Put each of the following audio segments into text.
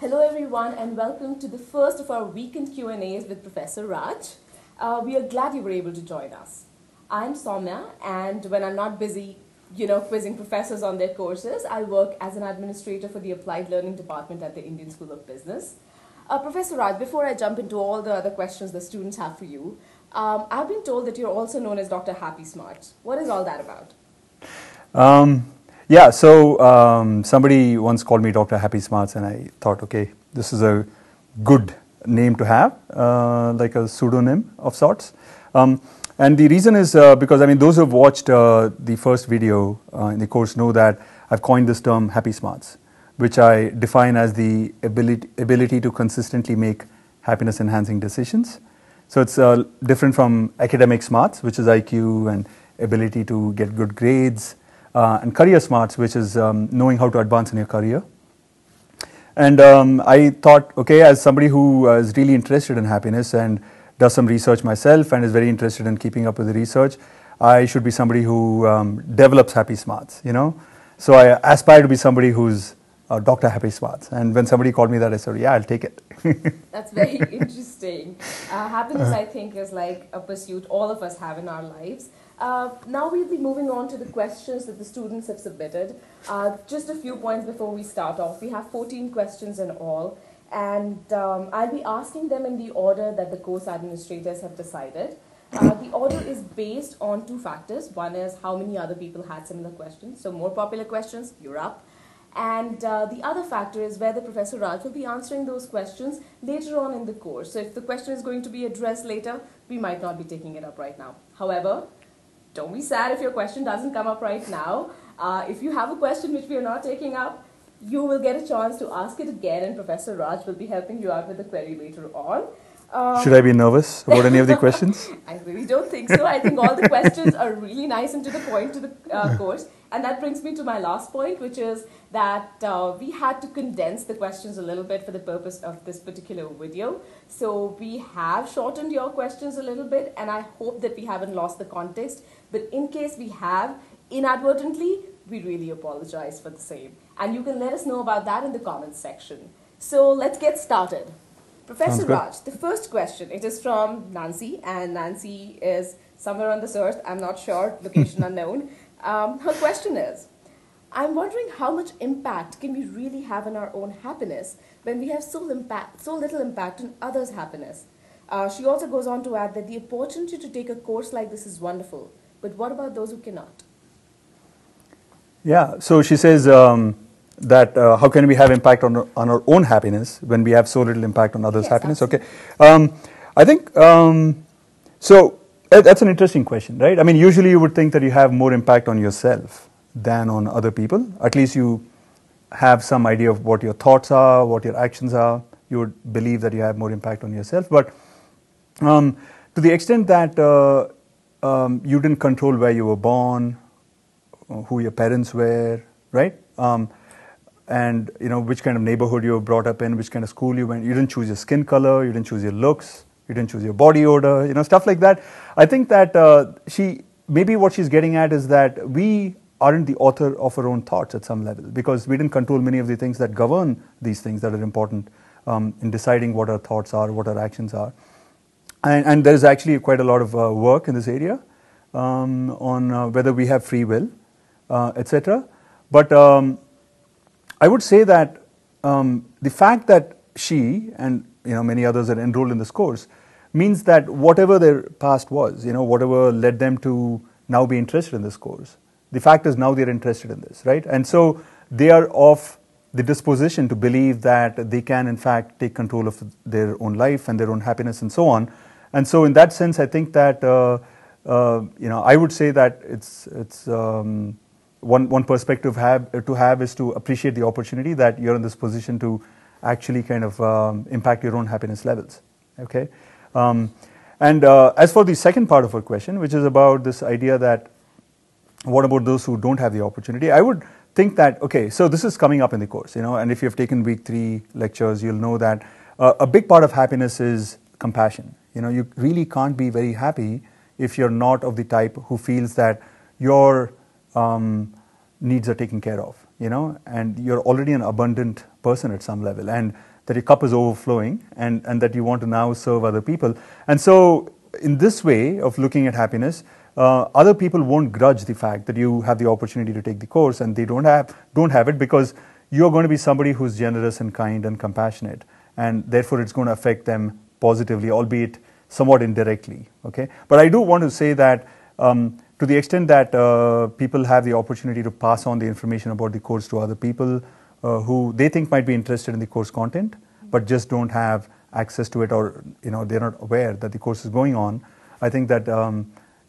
Hello everyone and welcome to the first of our weekend Q&As with Professor Raj. We are glad you were able to join us. I'm Soumya and when I'm not busy, quizzing professors on their courses, I work as an administrator for the Applied Learning Department at the Indian School of Business. Professor Raj, before I jump into all the other questions the students have for you, I've been told that you're also known as Dr. Happy Smart. What is all that about? Somebody once called me Dr. Happy Smarts, and I thought, okay, this is a good name to have, like a pseudonym of sorts. And the reason is because, those who have watched the first video in the course know that I've coined this term Happy Smarts, which I define as the ability to consistently make happiness-enhancing decisions. So it's different from academic smarts, which is IQ and ability to get good grades, and career smarts, which is knowing how to advance in your career. And I thought, okay, as somebody who is really interested in happiness and does some research myself and is very interested in keeping up with the research, I should be somebody who develops happy smarts, So I aspire to be somebody who's Dr. Happy Smarts. And when somebody called me that, I said, yeah, I'll take it. That's very interesting. Happiness, I think, is like a pursuit all of us have in our lives. Now we'll be moving on to the questions that the students have submitted. Just a few points before we start off. We have 14 questions in all, and I'll be asking them in the order that the course administrators have decided. The order is based on two factors. One is how many other people had similar questions. So more popular questions, you're up. And the other factor is whether Professor Raj will be answering those questions later on in the course. So if the question is going to be addressed later, we might not be taking it up right now. However, don't be sad if your question doesn't come up right now. If you have a question which we are not taking up, you will get a chance to ask it again, and Professor Raj will be helping you out with the query later on. Should I be nervous about any of the questions? I really don't think so. I think all the questions are really nice and to the point to the course. And that brings me to my last point, which is that we had to condense the questions a little bit for the purpose of this particular video. So we have shortened your questions a little bit, and I hope that we haven't lost the context. But in case we have, inadvertently, we really apologize for the same. And you can let us know about that in the comments section. So let's get started. Professor Raj, the first question, it is from Nancy, and Nancy is somewhere on this earth, I'm not sure, location unknown. Her question is, I'm wondering how much impact can we really have on our own happiness when we have so little impact on others' happiness? She also goes on to add that the opportunity to take a course like this is wonderful, but what about those who cannot? Yeah, so she says that how can we have impact on our own happiness when we have so little impact on others' happiness? Absolutely. Okay, I think, so that's an interesting question, right? Usually you would think that you have more impact on yourself than on other people. At least you have some idea of what your thoughts are, what your actions are. You would believe that you have more impact on yourself. But to the extent that you didn't control where you were born, who your parents were, right? And which kind of neighborhood you were brought up in, which kind of school you went. You didn't choose your skin color, you didn't choose your looks, you didn't choose your body odor, stuff like that. I think that maybe what she's getting at is that we aren't the author of our own thoughts at some level, because we didn't control many of the things that govern these things that are important in deciding what our thoughts are, what our actions are. And there's actually quite a lot of work in this area on whether we have free will, etc. But I would say that the fact that she and many others are enrolled in this course means that whatever their past was, whatever led them to now be interested in this course, the fact is now they're interested in this, right? And so they are of the disposition to believe that they can in fact take control of their own life and their own happiness and so on. And so in that sense, I think that I would say that it's one perspective to have is to appreciate the opportunity that you're in this position to actually kind of impact your own happiness levels. Okay, and as for the second part of our question, which is about this idea that what about those who don't have the opportunity? I would think that, okay, so this is coming up in the course, and if you've taken week 3 lectures, you'll know that a big part of happiness is compassion. You really can't be very happy if you're not of the type who feels that your needs are taken care of, and you're already an abundant person at some level, and that your cup is overflowing, and that you want to now serve other people. And so in this way of looking at happiness, other people won't grudge the fact that you have the opportunity to take the course, and they don't have it, because you're going to be somebody who's generous and kind and compassionate, and therefore it's going to affect them positively, albeit somewhat indirectly. Okay, but I do want to say that to the extent that people have the opportunity to pass on the information about the course to other people who they think might be interested in the course content, but just don't have access to it, or they're not aware that the course is going on, I think that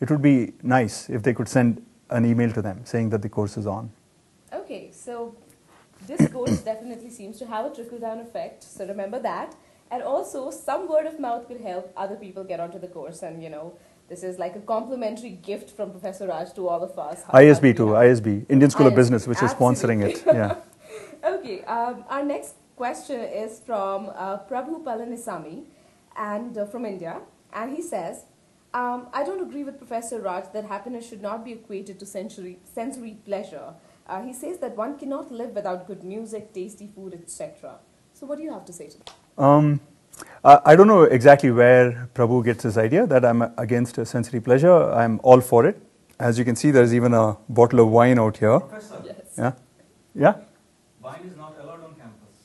it would be nice if they could send an email to them saying that the course is on. Okay, so this course definitely seems to have a trickle-down effect, so remember that. And also, some word of mouth could help other people get onto the course, and this is like a complimentary gift from Professor Raj to all of us. ISB too, ISB, Indian School of Business, which Absolutely. is sponsoring it. Yeah. Okay, our next question is from Prabhu Palanisamy, and from India, and he says, I don't agree with Professor Raj that happiness should not be equated to sensory pleasure. He says that one cannot live without good music, tasty food, etc. So what do you have to say to that? I don't know exactly where Prabhu gets his idea that I'm against sensory pleasure. I'm all for it. As you can see, there's even a bottle of wine out here. Professor, Yes. Yeah? Yeah? wine is not allowed on campus.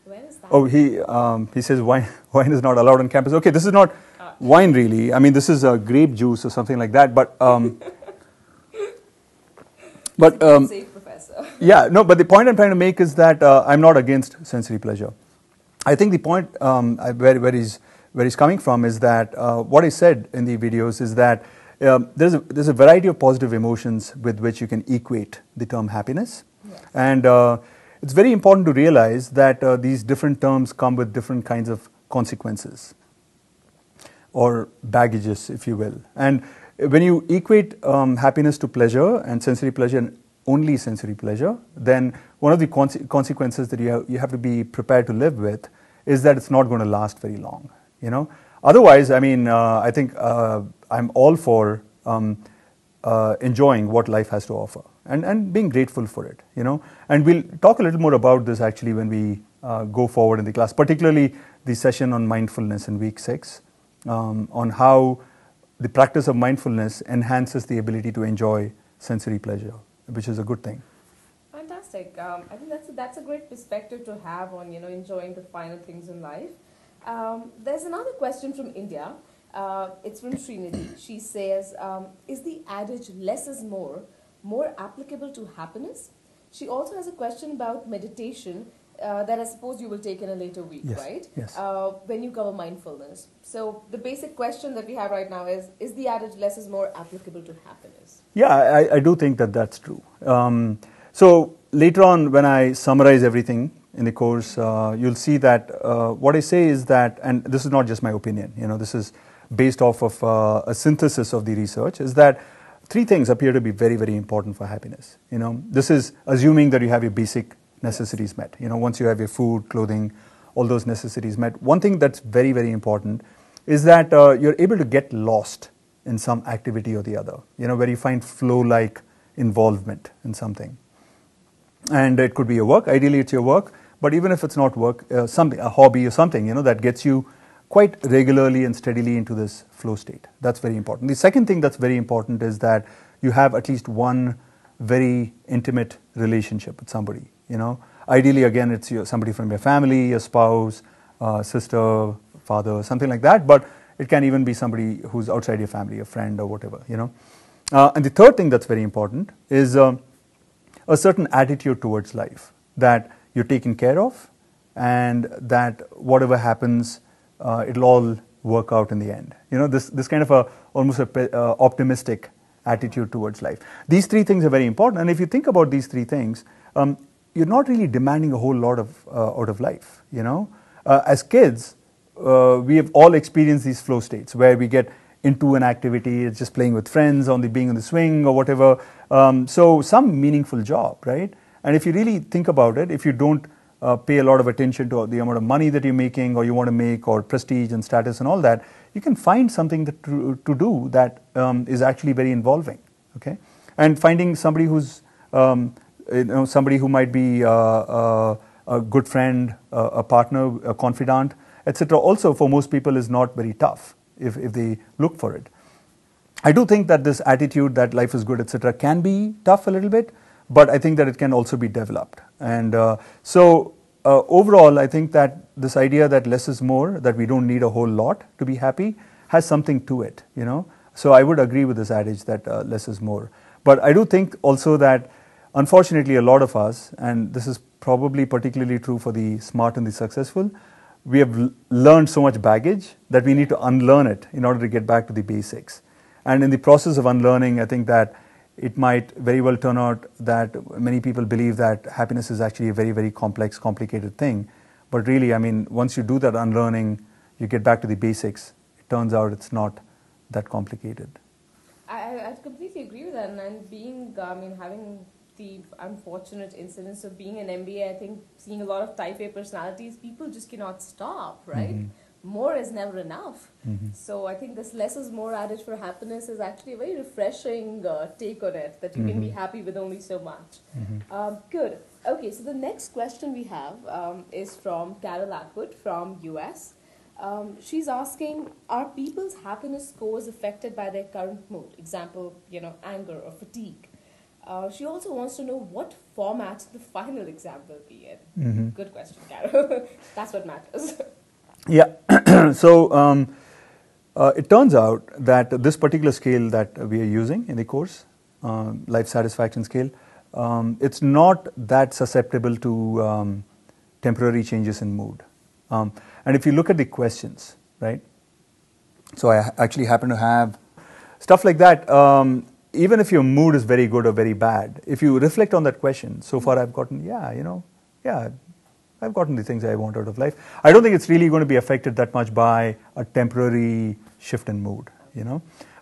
Where is that? Oh, he says wine is not allowed on campus. Okay, this is not wine really. I mean, this is grape juice or something like that. But Safe, Professor. yeah, no. But the point I'm trying to make is that I'm not against sensory pleasure. I think the point where he's coming from is that what I said in the videos is that there's a variety of positive emotions with which you can equate the term happiness, Yes. and it's very important to realize that these different terms come with different kinds of consequences or baggages, if you will. And when you equate happiness to pleasure and sensory pleasure and only sensory pleasure, then one of the consequences that you have to be prepared to live with is that it's not going to last very long. Otherwise, I mean, I think I'm all for enjoying what life has to offer and being grateful for it. And we'll talk a little more about this actually when we go forward in the class, particularly the session on mindfulness in week 6, on how the practice of mindfulness enhances the ability to enjoy sensory pleasure, which is a good thing. Fantastic. I think that's a great perspective to have on enjoying the finer things in life. There's another question from India. It's from Srinidhi. She says, is the adage less is more applicable to happiness? She also has a question about meditation that I suppose you will take in a later week, Yes, right? yes. When you cover mindfulness. So the basic question that we have right now is the adage less is more applicable to happiness? Yeah, I do think that that's true. So later on, when I summarize everything in the course, you'll see that what I say is that, and this is not just my opinion, this is based off of a synthesis of the research, is that 3 things appear to be very, very important for happiness. This is assuming that you have your basic necessities met. Once you have your food, clothing, all those necessities met. One thing that's very, very important is that you're able to get lost in some activity or the other, where you find flow-like involvement in something. And it could be your work. Ideally, it's your work. But even if it's not work, a hobby or something, that gets you quite regularly and steadily into this flow state. That's very important. The second thing that's very important is that you have at least one very intimate relationship with somebody. Ideally, again, it's somebody from your family, your spouse, sister, father, something like that. But it can even be somebody who's outside your family, a friend or whatever. And the third thing that's very important is a certain attitude towards life, that you're taken care of, and that whatever happens, it'll all work out in the end. This kind of almost a optimistic attitude towards life. These 3 things are very important, and if you think about these 3 things, you're not really demanding a whole lot out of life. As kids, we have all experienced these flow states where we get into an activity, it's just playing with friends, being on the swing or whatever. So some meaningful job, right? And if you really think about it, if you don't pay a lot of attention to the amount of money that you're making or you want to make, or prestige and status and all that, you can find something to do that is actually very involving. Okay, and finding somebody who's somebody who might be a a good friend, a partner, a confidant, etc. Also, for most people, is not very tough if they look for it. I do think that this attitude that life is good, etc., can be tough a little bit, but I think that it can also be developed. And overall, I think that this idea that less is more, that we don't need a whole lot to be happy, has something to it, you know. So I would agree with this adage that less is more. But I do think also that, unfortunately, a lot of us, and this is probably particularly true for the smart and the successful, we have learned so much baggage that we need to unlearn it in order to get back to the basics. And in the process of unlearning, I think that it might very well turn out that many people believe that happiness is actually a very, very complex, complicated thing. But really, I mean, once you do that unlearning, you get back to the basics. It turns out it's not that complicated. I completely agree with that. And being, having the unfortunate incidents of being an MBA, I think seeing a lot of type A personalities, people just cannot stop, right? Mm-hmm. More is never enough. Mm-hmm. So I think this less is more adage for happiness is actually a very refreshing take on it, that you can be happy with only so much. Good. Okay, so the next question we have is from Carol Atwood from US. She's asking, are people's happiness scores affected by their current mood? Example, anger or fatigue. She also wants to know what format the final exam will be in. Good question, Carol. That's what matters. Yeah. So it turns out that this particular scale that we are using in the course, life satisfaction scale, it's not that susceptible to temporary changes in mood. And if you look at the questions, right? So I actually happen to have stuff like that. Even if your mood is very good or very bad, if you reflect on that question, so far I've gotten, I've gotten the things I want out of life. I don't think it's really going to be affected that much by a temporary shift in mood,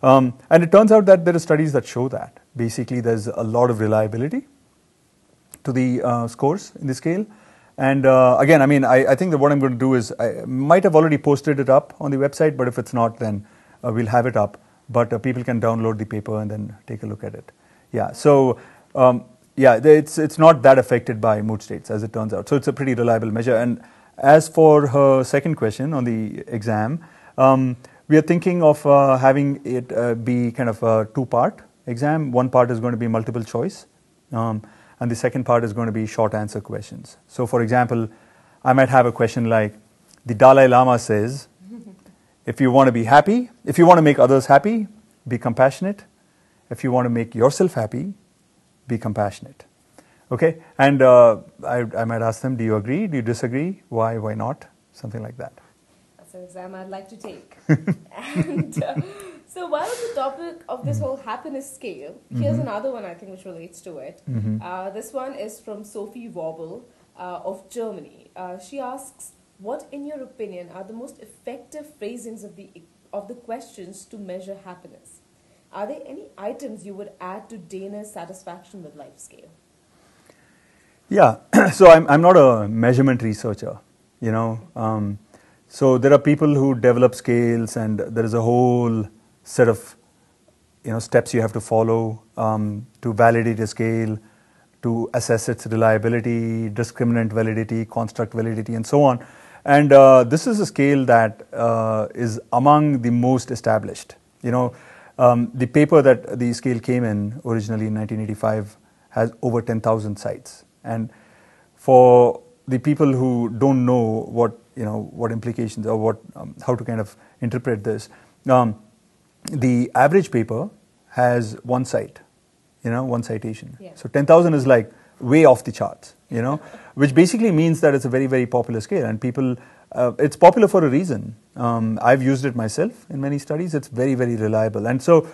And it turns out that there are studies that show that. Basically, there's a lot of reliability to the scores in the scale. And again, I think that what I'm going to do is, I might have already posted it up on the website, but if it's not, then we'll have it up. But people can download the paper and then take a look at it. Yeah, so it's not that affected by mood states, as it turns out. So it's a pretty reliable measure. And as for her second question on the exam, we are thinking of having it be kind of a two-part exam. One part is going to be multiple choice, and the second part is going to be short answer questions. So for example, I might have a question like, the Dalai Lama says, if you want to be happy, if you want to make others happy, be compassionate. If you want to make yourself happy, be compassionate. Okay? And I might ask them, do you agree? Do you disagree? Why not? Something like that. That's an exam I'd like to take. And so while on the topic of this whole happiness scale, here's another one I think which relates to it. This one is from Sophie Wobble of Germany. She asks, what, in your opinion, are the most effective phrasings of the questions to measure happiness? Are there any items you would add to Dana's satisfaction with life scale? Yeah, so I'm not a measurement researcher, So there are people who develop scales, and there is a whole set of steps you have to follow to validate a scale, to assess its reliability, discriminant validity, construct validity, and so on. And this is a scale that is among the most established. The paper that the scale came in originally in 1985 has over 10,000 sites. And for the people who don't know what implications or how to kind of interpret this, the average paper has one site, one citation. Yeah. So 10,000 is like way off the charts, which basically means that it's a very, very popular scale, and people, it's popular for a reason. I've used it myself in many studies. It's very, very reliable. And so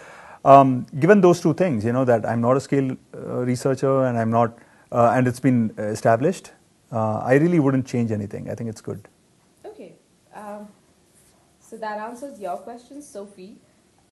given those two things, that I'm not a scale researcher and I'm not, and it's been established, I really wouldn't change anything. I think it's good. Okay. So that answers your question, Sophie.